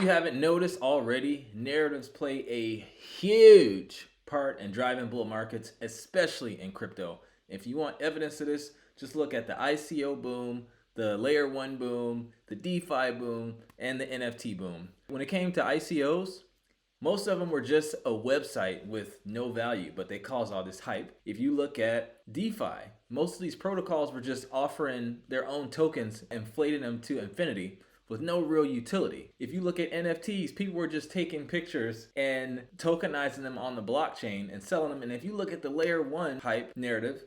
you haven't noticed already, narratives play a huge part in driving bull markets, especially in crypto. If you want evidence of this, just look at the ICO boom, the layer 1 boom, the DeFi boom, and the NFT boom. When it came to ICOs, most of them were just a website with no value, but they caused all this hype. If you look at DeFi, most of these protocols were just offering their own tokens, inflating them to infinity with no real utility. If you look at NFTs, people were just taking pictures and tokenizing them on the blockchain and selling them. And if you look at the layer 1 hype narrative,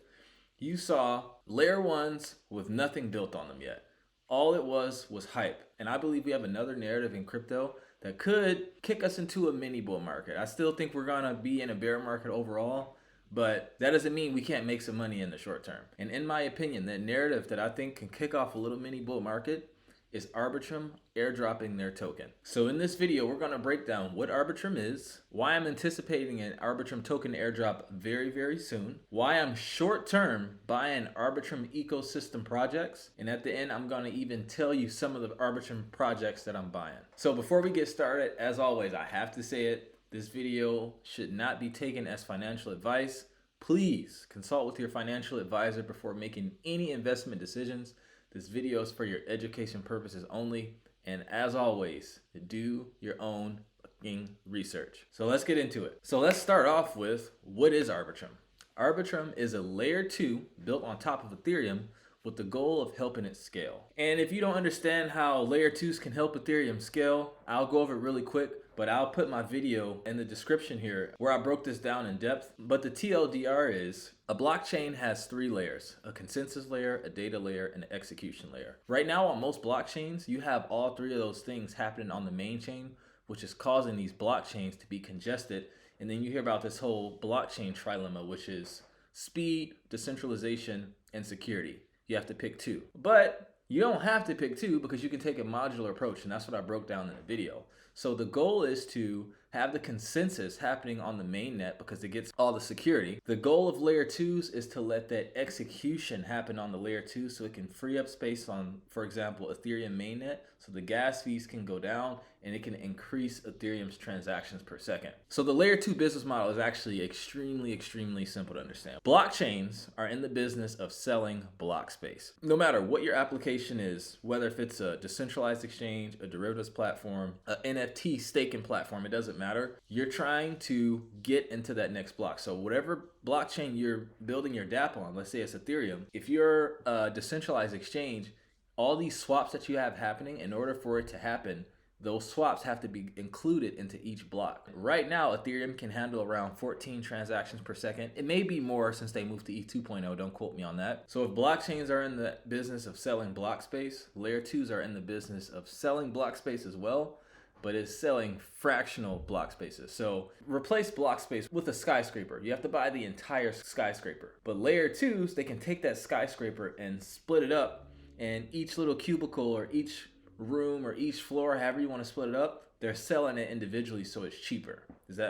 you saw layer 1s with nothing built on them yet. All it was hype. And I believe we have another narrative in crypto that could kick us into a mini bull market. I still think we're gonna be in a bear market overall, but that doesn't mean we can't make some money in the short term. And in my opinion, that narrative that I think can kick off a little mini bull market is Arbitrum airdropping their token. So in this video, we're gonna break down what Arbitrum is, why I'm anticipating an Arbitrum token airdrop very, very soon, why I'm short-term buying Arbitrum ecosystem projects, and at the end, I'm gonna even tell you some of the Arbitrum projects that I'm buying. So before we get started, as always, I have to say it, this video should not be taken as financial advice. Please consult with your financial advisor before making any investment decisions. This video is for your education purposes only. And as always, do your own fucking research. So let's get into it. So let's start off with, what is Arbitrum? Arbitrum is a layer 2 built on top of Ethereum with the goal of helping it scale. And if you don't understand how layer 2s can help Ethereum scale, I'll go over it really quick, but I'll put my video in the description here where I broke this down in depth. But the TLDR is, a blockchain has 3 layers, a consensus layer, a data layer, and an execution layer. Right now on most blockchains, you have all 3 of those things happening on the main chain, which is causing these blockchains to be congested. And then you hear about this whole blockchain trilemma, which is speed, decentralization, and security. You have to pick 2. But you don't have to pick 2 because you can take a modular approach, and that's what I broke down in the video. So the goal is to have the consensus happening on the mainnet because it gets all the security. The goal of layer 2s is to let that execution happen on the layer 2 so it can free up space on, for example, Ethereum mainnet, so the gas fees can go down and it can increase Ethereum's transactions per second. So the layer 2 business model is actually extremely simple to understand. Blockchains are in the business of selling block space. No matter what your application is, whether if it's a decentralized exchange, a derivatives platform, an NFT staking platform, it doesn't matter. You're trying to get into that next block. So whatever blockchain you're building your dApp on, let's say it's Ethereum, if you're a decentralized exchange, all these swaps that you have happening, in order for it to happen, those swaps have to be included into each block. Right now, Ethereum can handle around 14 transactions per second. It may be more since they moved to ETH 2.0, don't quote me on that. So if blockchains are in the business of selling block space, layer 2s are in the business of selling block space as well, but it's selling fractional block spaces. So replace block space with a skyscraper. You have to buy the entire skyscraper. But layer 2s, they can take that skyscraper and split it up, and each little cubicle or each room or each floor, however you want to split it up, they're selling it individually so it's cheaper.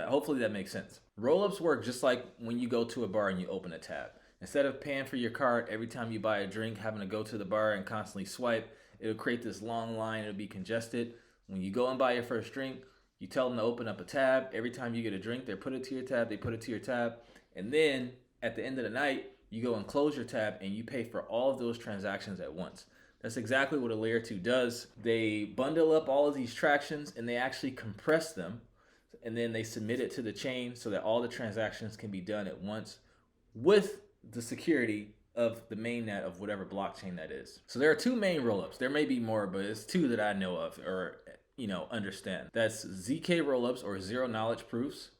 Hopefully that makes sense. Roll-ups work just like when you go to a bar and you open a tab. Instead of paying for your card every time you buy a drink, having to go to the bar and constantly swipe, it'll create this long line, it'll be congested. When you go and buy your first drink, you tell them to open up a tab. Every time you get a drink, they put it to your tab, they put it to your tab. And then at the end of the night, you go and close your tab and you pay for all of those transactions at once. That's exactly what a layer 2 does. They bundle up all of these transactions and they actually compress them, and then they submit it to the chain so that all the transactions can be done at once with the security of the mainnet of whatever blockchain that is. So there are 2 main rollups. There may be more, but it's 2 that I know of or understand. That's ZK rollups, or zero knowledge proofs,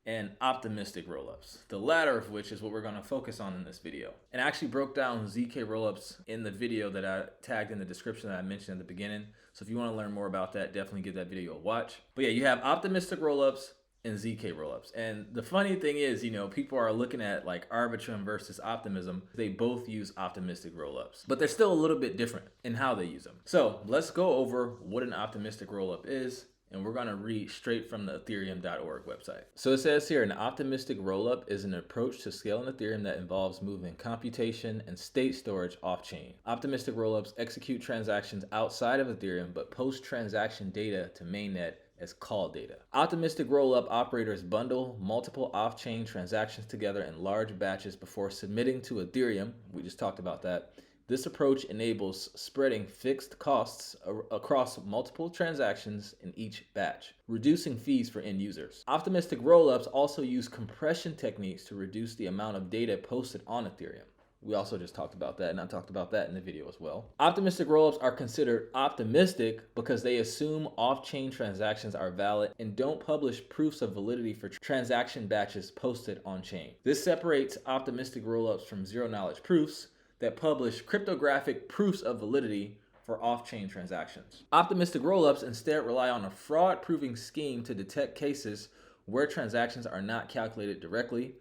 and optimistic rollups, the latter of which is what we're going to focus on in this video. And I actually broke down ZK rollups in the video that I tagged in the description that I mentioned at the beginning. So if you want to learn more about that, definitely give that video a watch. But yeah, you have optimistic rollups and ZK rollups. And the funny thing is, people are looking at like Arbitrum versus optimism. They both use optimistic rollups, but they're still a little bit different in how they use them. So let's go over what an optimistic rollup is and we're going to read straight from the ethereum.org website. So it says here, an optimistic rollup is an approach to scaling Ethereum that involves moving computation and state storage off-chain. Optimistic rollups execute transactions outside of Ethereum but post transaction data to mainnet as call data. Optimistic rollup operators bundle multiple off-chain transactions together in large batches before submitting to Ethereum. We just talked about that. This approach enables spreading fixed costs across multiple transactions in each batch, reducing fees for end users. Optimistic rollups also use compression techniques to reduce the amount of data posted on Ethereum. We also just talked about that, and I talked about that in the video as well. Optimistic rollups are considered optimistic because they assume off-chain transactions are valid and don't publish proofs of validity for transaction batches posted on-chain. This separates optimistic rollups from zero-knowledge proofs that publish cryptographic proofs of validity for off-chain transactions. Optimistic rollups instead rely on a fraud-proving scheme to detect cases where transactions are not calculated directly.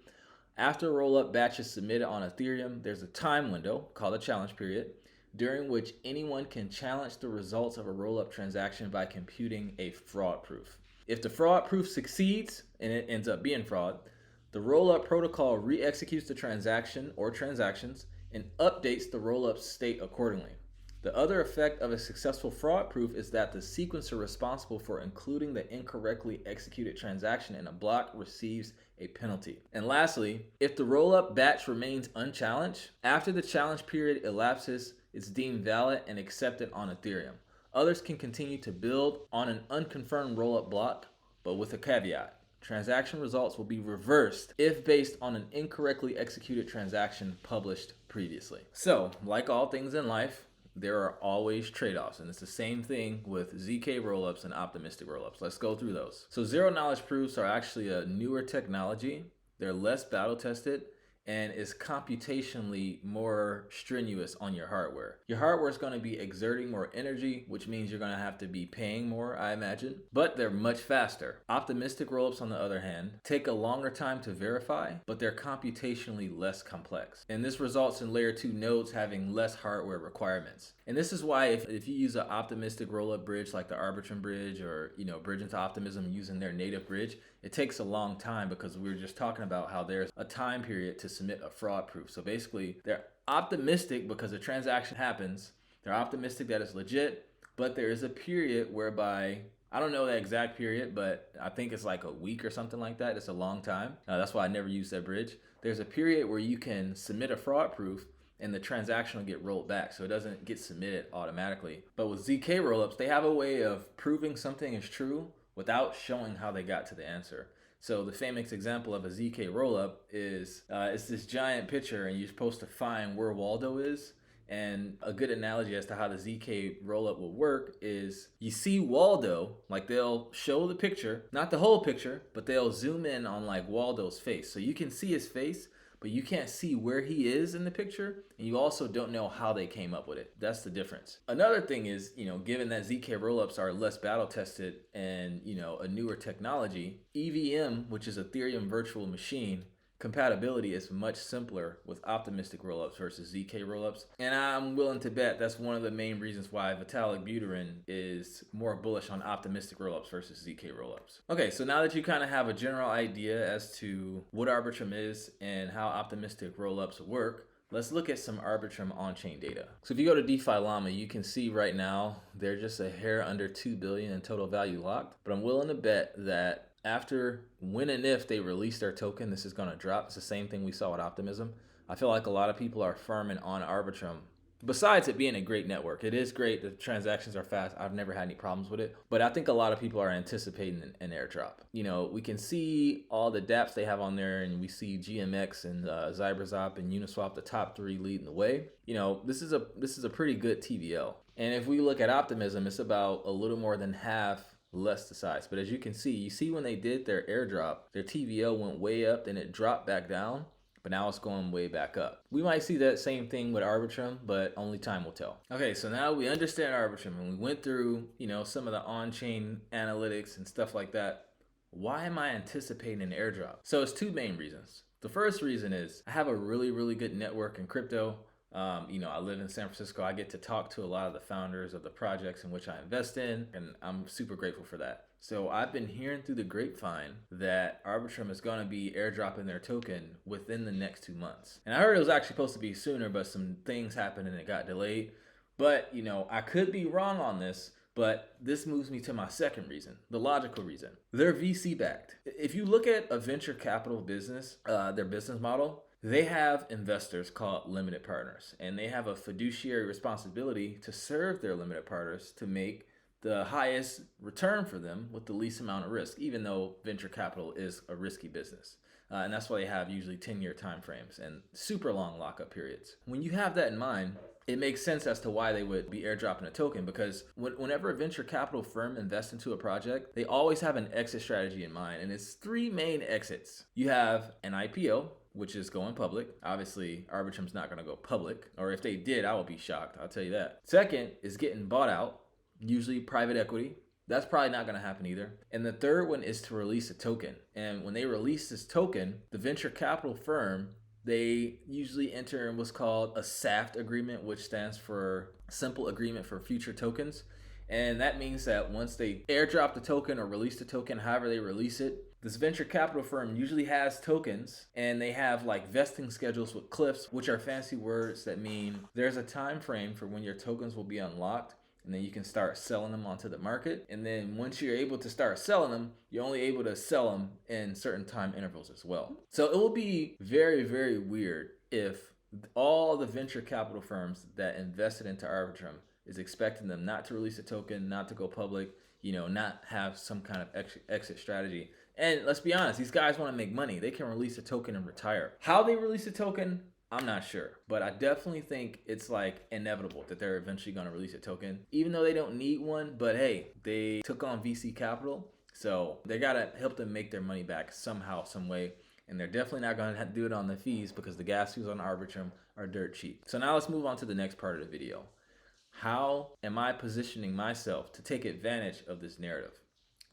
After rollup batch is submitted on Ethereum, there's a time window called a challenge period, during which anyone can challenge the results of a rollup transaction by computing a fraud proof. If the fraud proof succeeds and it ends up being fraud, the rollup protocol re-executes the transaction or transactions and updates the rollup state accordingly. The other effect of a successful fraud proof is that the sequencer responsible for including the incorrectly executed transaction in a block receives a penalty. And lastly, if the rollup batch remains unchallenged, after the challenge period elapses, it's deemed valid and accepted on Ethereum. Others can continue to build on an unconfirmed rollup block, but with a caveat. Transaction results will be reversed if based on an incorrectly executed transaction published previously. So, like all things in life, there are always trade-offs, and it's the same thing with ZK rollups and optimistic rollups. Let's go through those. So zero-knowledge proofs are actually a newer technology. They're less battle-tested and is computationally more strenuous on your hardware. Your hardware is going to be exerting more energy, which means you're going to have to be paying more, I imagine, but they're much faster. Optimistic rollups, on the other hand, take a longer time to verify, but they're computationally less complex. And this results in layer 2 nodes having less hardware requirements. And this is why if you use an optimistic rollup bridge like the Arbitrum bridge, or bridge into optimism using their native bridge, it takes a long time because we were just talking about how there's a time period to submit a fraud proof. So basically, they're optimistic because a transaction happens. They're optimistic that it's legit, but there is a period whereby, I don't know the exact period, but I think it's like a week or something like that. It's a long time. That's why I never use that bridge. There's a period where you can submit a fraud proof and the transaction will get rolled back, so it doesn't get submitted automatically. But with ZK rollups, they have a way of proving something is true without showing how they got to the answer. So the famous example of a ZK rollup is it's this giant picture and you're supposed to find where Waldo is. And a good analogy as to how the ZK rollup will work is you see Waldo, like they'll show the picture, not the whole picture, but they'll zoom in on like Waldo's face. So you can see his face, but you can't see where he is in the picture, and you also don't know how they came up with it. That's the difference. Another thing is, given that ZK rollups are less battle tested and, a newer technology, EVM, which is Ethereum virtual machine, compatibility is much simpler with optimistic rollups versus ZK rollups. And I'm willing to bet that's one of the main reasons why Vitalik Buterin is more bullish on optimistic rollups versus ZK rollups. Okay, so now that you kind of have a general idea as to what Arbitrum is and how optimistic rollups work, let's look at some Arbitrum on-chain data. So if you go to DeFi Llama, you can see right now they're just a hair under 2 billion in total value locked. But I'm willing to bet that after, when and if they release their token, this is going to drop. It's the same thing we saw with Optimism. I feel like a lot of people are farming on Arbitrum. Besides it being a great network, it is great. The transactions are fast. I've never had any problems with it. But I think a lot of people are anticipating an airdrop. We can see all the dApps they have on there, and we see GMX and Zyberzop and Uniswap, the top 3 leading the way. This is a pretty good TVL. And if we look at Optimism, it's about a little more than half less the size. But as you can see, when they did their airdrop, their TVL went way up, then it dropped back down, but now it's going way back up. We might see that same thing with Arbitrum, but only time will tell. Okay, so now we understand Arbitrum and we went through, some of the on-chain analytics and stuff like that. Why am I anticipating an airdrop? So it's 2 main reasons. The first reason is I have a really, really good network in crypto. I live in San Francisco. I get to talk to a lot of the founders of the projects in which I invest in, and I'm super grateful for that. So I've been hearing through the grapevine that Arbitrum is going to be airdropping their token within the next 2 months. And I heard it was actually supposed to be sooner, but some things happened and it got delayed. But, I could be wrong on this, but this moves me to my second reason, the logical reason. They're VC backed. If you look at a venture capital business, their business model, they have investors called limited partners, and they have a fiduciary responsibility to serve their limited partners to make the highest return for them with the least amount of risk, even though venture capital is a risky business. And that's why they have usually 10-year time frames and super long lockup periods. When you have that in mind, it makes sense as to why they would be airdropping a token, because whenever a venture capital firm invests into a project, they always have an exit strategy in mind, and it's three main exits. You have an IPO, which is going public. Obviously, Arbitrum's not going to go public, or if they did, I would be shocked. I'll tell you that. Second is getting bought out, usually private equity. That's probably not going to happen either. And the third one is to release a token. And when they release this token, the venture capital firm, they usually enter in what's called a SAFT agreement, which stands for Simple Agreement for Future Tokens. And that means that once they airdrop the token or release the token, however they release it, this venture capital firm usually has tokens, and they have like vesting schedules with cliffs, which are fancy words that mean there's a time frame for when your tokens will be unlocked, and then you can start selling them onto the market. And then once you're able to start selling them, you're only able to sell them in certain time intervals as well. So it will be very, very weird if all the venture capital firms that invested into Arbitrum is expecting them not to release a token, not to go public, not have some kind of exit strategy. And let's be honest, these guys want to make money. They can release a token and retire. How they release a token, I'm not sure. But I definitely think it's like inevitable that they're eventually going to release a token, even though they don't need one. But hey, they took on VC capital, so they got to help them make their money back somehow, some way. And they're definitely not going to do it on the fees, because the gas fees on Arbitrum are dirt cheap. So now let's move on to the next part of the video. How am I positioning myself to take advantage of this narrative?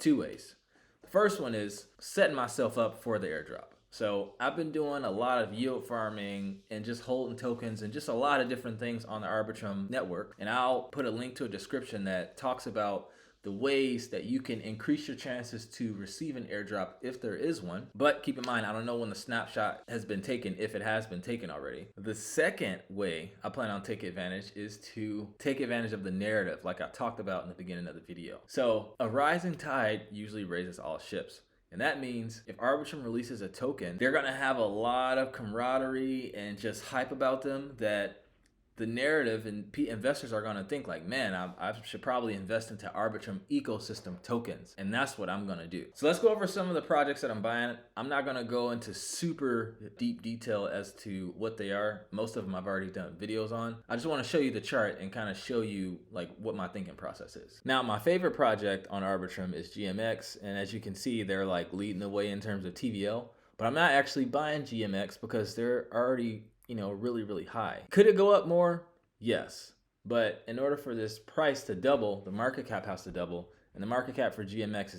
Two ways. The first one is setting myself up for the airdrop. So I've been doing a lot of yield farming and just holding tokens and just a lot of different things on the Arbitrum network. And I'll put a link to a description that talks about the ways that you can increase your chances to receive an airdrop if there is one. But keep in mind, I don't know when the snapshot has been taken, if it has been taken already. The second way I plan on taking advantage is to take advantage of the narrative, like I talked about in the beginning of the video. So a rising tide usually raises all ships. And that means if Arbitrum releases a token, they're going to have a lot of camaraderie and just hype about them, that the narrative and investors are going to think like, man, I should probably invest into Arbitrum ecosystem tokens. And that's what I'm going to do. So let's go over some of the projects that I'm buying. I'm not going to go into super deep detail as to what they are. Most of them I've already done videos on. I just want to show you the chart and kind of show you like what my thinking process is. Now, my favorite project on Arbitrum is GMX. And as you can see, they're like leading the way in terms of TVL. But I'm not actually buying GMX because they're already really, really high. Could it go up more? Yes. But in order for this price to double, the market cap has to double. And the market cap for GMX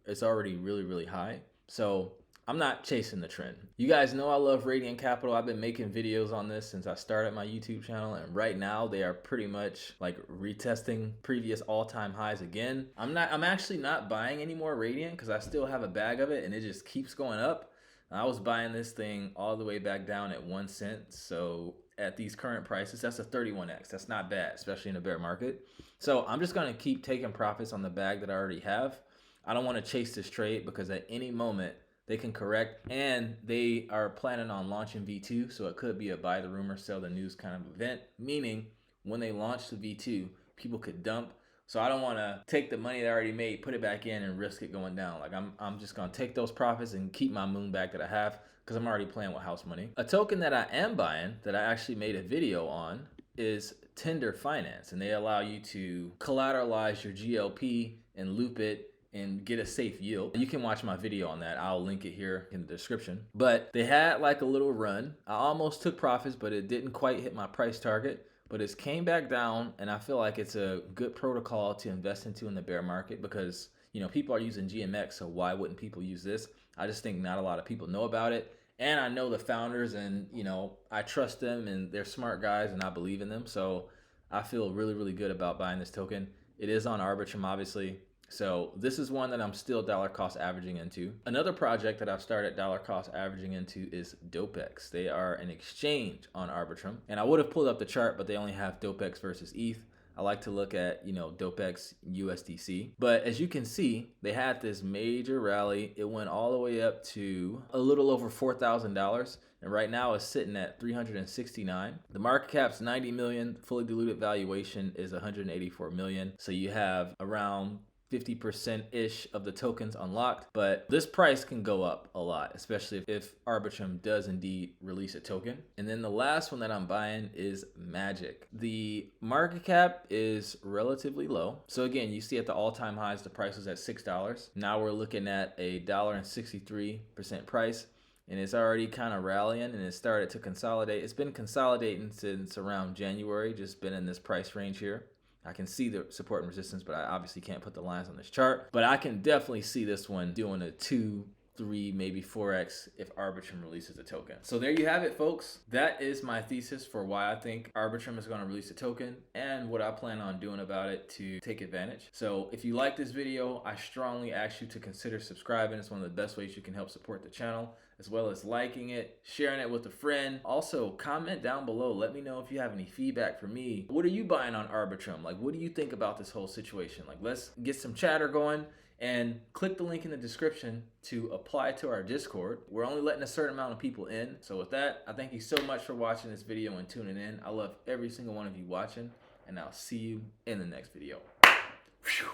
is already really, really high. So I'm not chasing the trend. You guys know I love RDNT Capital. I've been making videos on this since I started my YouTube channel. And right now they are pretty much like retesting previous all-time highs again. I'm actually not buying any more RDNT because I still have a bag of it and it just keeps going up. I was buying this thing all the way back down at 1 cent. So at these current prices, that's a 31x. That's not bad, especially in a bear market. So I'm just going to keep taking profits on the bag that I already have. I don't want to chase this trade because at any moment they can correct, and they are planning on launching V2. So it could be a buy the rumor, sell the news kind of event, meaning when they launch the V2, people could dump. So I don't want to take the money that I already made, put it back in, and risk it going down. Like I'm just going to take those profits and keep my moon back that I have, because I'm already playing with house money. A token that I am buying that I actually made a video on is Tender Finance, and they allow you to collateralize your GLP and loop it and get a safe yield. You can watch my video on that. I'll link it here in the description. But they had like a little run. I almost took profits, but it didn't quite hit my price target. But it's came back down, and I feel like it's a good protocol to invest into in the bear market because, people are using GMX, so why wouldn't people use this? I just think not a lot of people know about it. And I know the founders, and you know, I trust them, and they're smart guys, and I believe in them. So I feel really, really good about buying this token. It is on Arbitrum, obviously. So this is one that I'm still dollar cost averaging into. Another project that I've started dollar cost averaging into is DopeX. They are an exchange on Arbitrum. And I would have pulled up the chart, but they only have DopeX versus ETH. I like to look at, you know, DopeX USDC. But as you can see, they had this major rally. It went all the way up to a little over $4,000. And right now it's sitting at 369. The market cap's 90 million. Fully diluted valuation is 184 million. So you have around 50%-ish of the tokens unlocked, but this price can go up a lot, especially if Arbitrum does indeed release a token. And then the last one that I'm buying is Magic. The market cap is relatively low. So again, you see at the all-time highs, the price was at $6. Now we're looking at a $1.63 price. And it's already kind of rallying, and it started to consolidate. It's been consolidating since around January, just been in this price range here. I can see the support and resistance, but I obviously can't put the lines on this chart. But I can definitely see this one doing a 2, 3, maybe 4x if Arbitrum releases a token. So there you have it, folks. That is my thesis for why I think Arbitrum is going to release a token and what I plan on doing about it to take advantage. So if you like this video, I strongly ask you to consider subscribing. It's one of the best ways you can help support the channel, as well as liking it, sharing it with a friend. Also, comment down below. Let me know if you have any feedback for me. What are you buying on Arbitrum? Like, what do you think about this whole situation? Like, let's get some chatter going. And click the link in the description to apply to our Discord. We're only letting a certain amount of people in. So with that, I thank you so much for watching this video and tuning in. I love every single one of you watching, and I'll see you in the next video. Whew.